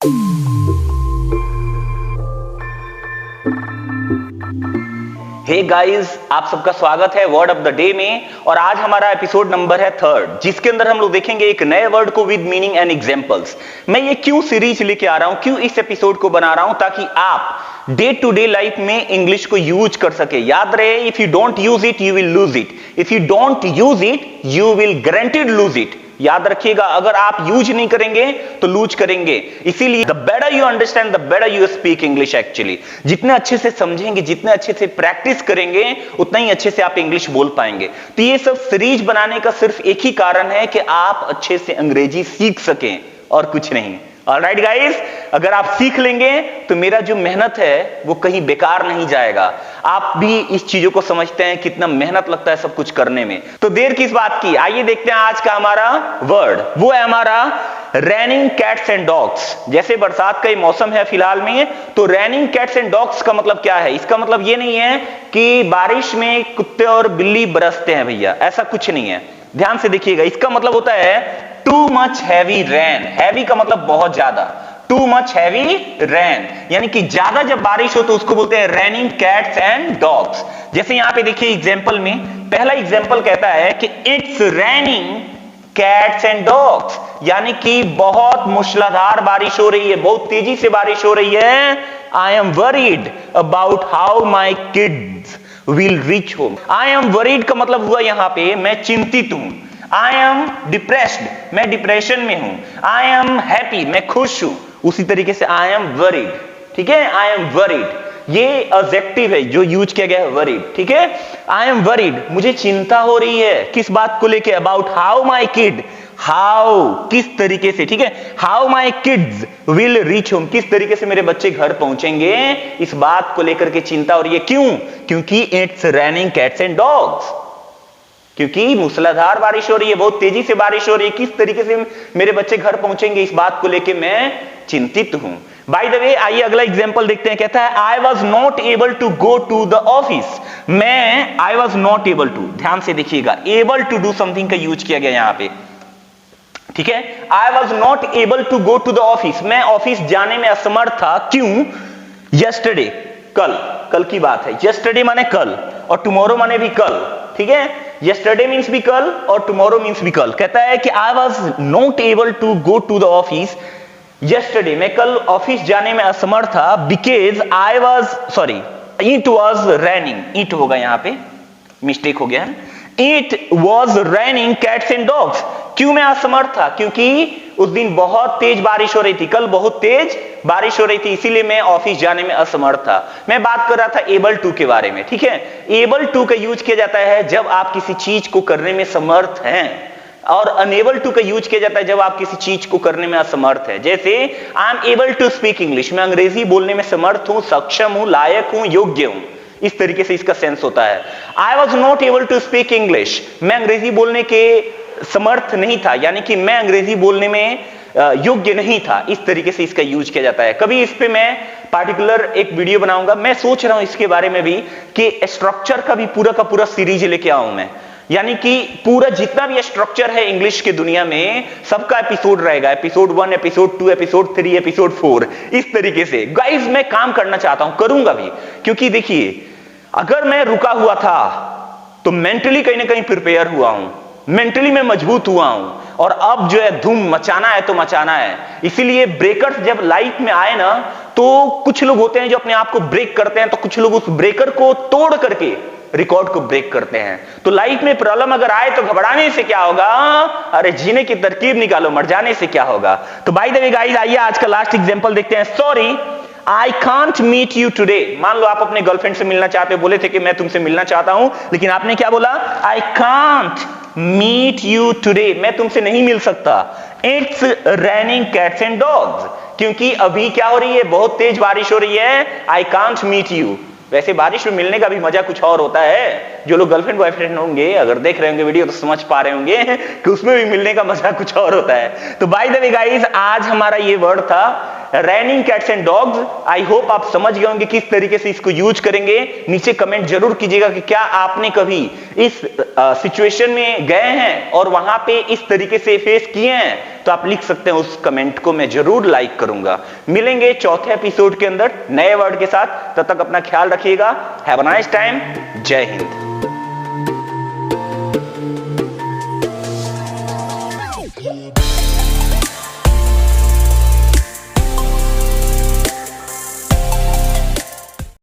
Hey guys, आप सबका स्वागत है वर्ड ऑफ द डे में। और आज हमारा एपिसोड नंबर है 3rd, जिसके अंदर हम लोग देखेंगे एक नए वर्ड को विद मीनिंग एंड एग्जांपल्स। मैं ये क्यों सीरीज लेके आ रहा हूं, क्यों इस एपिसोड को बना रहा हूं, ताकि आप डे टू डे लाइफ में इंग्लिश को यूज कर सके। याद रहे, if you don't use it you will lose it, if you don't use it you will guaranteed lose it. याद रखिएगा, अगर आप यूज नहीं करेंगे तो लूज करेंगे। इसीलिए the better you understand the better you speak English. Actually जितने अच्छे से समझेंगे, जितने अच्छे से प्रैक्टिस करेंगे, उतना ही अच्छे से आप इंग्लिश बोल पाएंगे। तो ये सब सीरीज बनाने का सिर्फ एक ही कारण है कि आप अच्छे से अंग्रेजी सीख सकें, और कुछ नहीं। ऑलराइट गाइस, अगर आप सीख लेंगे तो मेरा जो मेहनत है वो कहीं बेकार नहीं जाएगा। आप भी इस चीजों को समझते हैं कितना मेहनत लगता है सब कुछ करने में। तो देर किस बात की, आइए देखते हैं आज का हमारा वर्ड। वो है हमारा रेनिंग कैट्स एंड डॉग्स। जैसे बरसात का ये मौसम है फिलहाल में, तो रेनिंग कैट्स एंड डॉग्स का मतलब क्या है? इसका मतलब ये नहीं है कि बारिश में कुत्ते और बिल्ली बरसते हैं भैया, ऐसा कुछ नहीं है। ध्यान से देखिएगा, इसका मतलब होता है too much heavy rain. Heavy का मतलब बहुत ज्यादा, टू मच हैवी रेन यानी कि ज्यादा जब बारिश हो तो उसको बोलते हैं रेनिंग कैट्स एंड डॉग्स। जैसे यहां पे देखिए एग्जांपल में, पहला एग्जांपल कहता है कि it's raining cats and dogs, यानी कि बहुत मूसलाधार बारिश हो रही है, बहुत तेजी से बारिश हो रही है। I am worried about how my kids will reach home. I am worried का मतलब हुआ यहां पे मैं चिंतित हूं। आई एम डिप्रेस्ड, मैं डिप्रेशन में हूं। आई एम हैप्पी, मैं खुश हूं। उसी तरीके से आई एम वरीड, ठीक है। आई एम वरीड ये एडजेक्टिव है जो यूज किया गया है, वरीड, ठीक है। आई एम वरीड, मुझे चिंता हो रही है। किस बात को लेके? About how my kid, how किस तरीके से, ठीक है। How my kids will reach home, किस तरीके से मेरे बच्चे घर पहुंचेंगे, इस बात को लेकर के चिंता हो रही है। क्यों? क्योंकि it's raining cats and dogs, क्योंकि मूसलाधार बारिश हो रही है, बहुत तेजी से बारिश हो रही है। किस तरीके से मेरे बच्चे घर पहुंचेंगे, इस बात को लेके मैं चिंतित हूं। बाय द वे, आइए अगला एग्जांपल देखते हैं। कहता है I was not able to go to the office. मैं I was not able to, ध्यान से देखिएगा, एबल टू डू समथिंग का यूज किया गया यहां पे, ठीक है। I was not able to go to the office, मैं ऑफिस जाने में असमर्थ था। क्यों? यस्टरडे, कल की बात है। यस्टरडे माने कल, और टुमारो माने भी कल, ठीक है। यस्टरडे मीन्स भी कल और टुमारो मीन्स भी कल। कहता है कि I was not able to go to the office yesterday, मैं कल ऑफिस जाने में असमर्थ था। Because I was sorry, it was raining, it होगा यहां पे, मिस्टेक हो गया। It was raining cats and dogs. क्यों मैं असमर्थ था? क्योंकि उस दिन बहुत तेज बारिश हो रही थी, कल बहुत तेज बारिश हो रही थी, इसीलिए मैं ऑफिस जाने में असमर्थ था। मैं बात कर रहा था एबल टू के बारे में, ठीक है। एबल टू का यूज किया जाता है जब आप किसी चीज को करने में समर्थ हैं, और अनेबल टू का यूज किया जाता है जब आप किसी चीज को करने में असमर्थ है। जैसे I am able to speak English, मैं अंग्रेजी बोलने में समर्थ हूं, सक्षम हूं, लायक हूं, योग्य हूं। इस तरीके से इसका सेंस होता है। I was not able to speak English, मैं अंग्रेजी बोलने के समर्थ नहीं था, यानी कि मैं अंग्रेजी बोलने में योग्य नहीं था। इस तरीके से इसका यूज किया जाता है। कभी इस पे मैं पार्टिकुलर एक वीडियो बनाऊंगा। मैं सोच रहा हूं इसके बारे में भी कि स्ट्रक्चर का भी पूरा का पूरा सीरीज लेके आऊं मैं, यानी कि पूरा जितना भी स्ट्रक्चर है इंग्लिश के दुनिया में, सबका एपिसोड रहेगा। एपिसोड 1, एपिसोड 2, एपिसोड 3, एपिसोड 4, इस तरीके से। गाइस, मैं काम करना चाहता हूं, करूंगा भी, क्योंकि देखिए, अगर मैं रुका हुआ था तो मेंटली कहीं ना कहीं प्रिपेयर हुआ हूं, मेंटली मैं मजबूत हुआ हूं, और अब जो है धूम मचाना है तो मचाना है। इसीलिए ब्रेकर्स जब लाइफ में आए ना, तो कुछ लोग होते हैं जो अपने आप को ब्रेक करते हैं, तो कुछ लोग उस ब्रेकर को तोड़ करके रिकॉर्ड को ब्रेक करते हैं। तो लाइफ में प्रॉब्लम अगर आए तो घबराने से क्या होगा, अरे जीने की तरकीब निकालो, मर जाने से क्या होगा। तो बाय द वे गाइस, आइए आज का लास्ट एग्जांपल देखते हैं। Sorry I can't meet you today. मान लो आप अपने गर्लफ्रेंड से मिलना चाहते हो, बोले थे कि मैं तुमसे मिलना चाहता हूं, लेकिन आपने क्या बोला? I can't meet you today, मैं तुमसे नहीं मिल सकता। It's raining cats and dogs, क्योंकि अभी क्या हो रही है, बहुत तेज बारिश हो रही है। I can't meet you. वैसे बारिश में मिलने का भी मजा कुछ और होता है। जो लोग गर्लफ्रेंड बॉयफ्रेंड होंगे, अगर देख रहे होंगे वीडियो, तो समझ पा रहे होंगे कि उसमें भी मिलने का मजा कुछ और होता है। तो बाय द वे गाइस, आज हमारा ये वर्ड था raining cats and dogs. I hope आप समझ गए होंगे किस तरीके से इसको यूज करेंगे। नीचे कमेंट जरूर कीजिएगा कि क्या आपने कभी इस सिचुएशन में गए हैं और वहां पे इस तरीके से फेस किए हैं, तो आप लिख सकते हैं उस कमेंट को, मैं जरूर लाइक करूंगा। मिलेंगे चौथे एपिसोड के अंदर नए वर्ड के साथ, तब तक अपना ख्याल रखिएगा। Have a nice time. जय हिंद।